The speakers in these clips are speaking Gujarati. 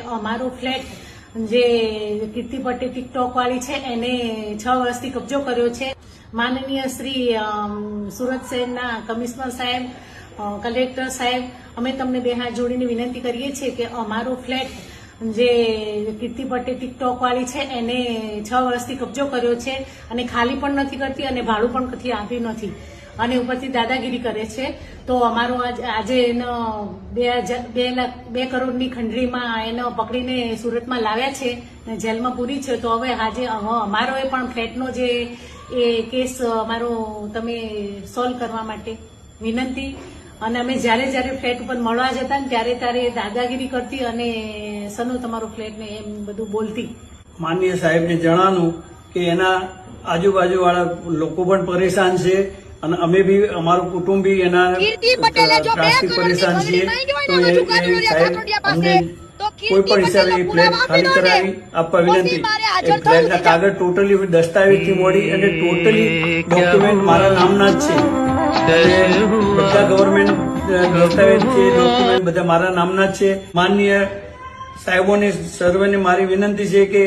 અમારો ફ્લેટ જે કીર્તિ પટેલ ટિકટોક વાળી છે એને 6 વર્ષથી કબજો કર્યો છે। માનનીય શ્રી સુરત શહેરના કમિશનર સાહેબ, કલેક્ટર સાહેબ, અમે તમને બે હાથ જોડીને વિનંતી કરીએ છીએ કે અમારો ફ્લેટ જે કીર્તિ પટેલ ટિકટોક વાળી છે એને 6 વર્ષથી કબજો કર્યો છે અને ખાલી પણ નથી કરતી અને ભાડું પણ કથી આપ્યું નથી અને ઉપરથી દાદાગીરી કરે છે। તો અમારો આજે એનો 2 કરોડની ખંડરીમાં એનો પકડીને સુરતમાં લાવ્યા છે અને જેલમાં પૂરી છે। તો હવે આજે અમારો એ પણ ફ્લેટનો જે એ કેસ અમારો તમે સોલ્વ કરવા માટે વિનંતી। અને અમે જ્યારે ફ્લેટ ઉપર મળવા જતા ને ત્યારે દાદાગીરી કરતી અને સનો તમારો ફ્લેટ ને એમ બધું બોલતી। માનનીય સાહેબને જણાવવાનું કે એના આજુબાજુ વાળા લોકો પણ પરેશાન છે અને અમે બી અમારું કુટુંબ બી એના ત્રાસથી પરેશાન છીએ। તો એ સાહેબ અમને કોઈ પણ હિસાબે એ ફ્લેટ ખાલી કરાવી આપવા વિનંતી। એ ફ્લેટના કાગળ ટોટલી દસ્તાવેજથી મળી અને ટોટલી ડોક્યુમેન્ટ મારા નામના જ છે। બધા ગવર્મેન્ટ દસ્તાવેજ છે, ડોક્યુમેન્ટ બધા મારા નામના જ છે। માનનીય સાહેબોને સર્વેને મારી વિનંતી છે કે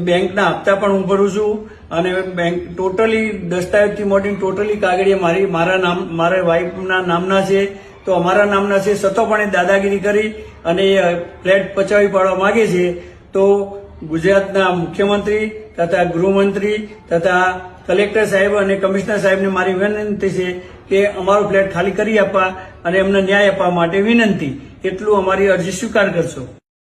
બેંકના હપ્તા પણ હું ભરું છું અને બેંક ટોટલી દસ્તાવેજથી મોડીને ટોટલી કાગળિયા મારા વાઇફના નામના છે। તો અમારા નામના છે, છતાં પણ એ દાદાગીરી કરી અને એ ફ્લેટ પચાવી પાડવા માંગે છે। તો ગુજરાતના મુખ્યમંત્રી તથા ગૃહમંત્રી તથા કલેક્ટર સાહેબ અને કમિશનર સાહેબને મારી વિનંતી છે કે અમારો ફ્લેટ ખાલી કરી આપવા અને એમને ન્યાય આપવા માટે વિનંતી। એટલું અમારી અરજી સ્વીકાર કરશો।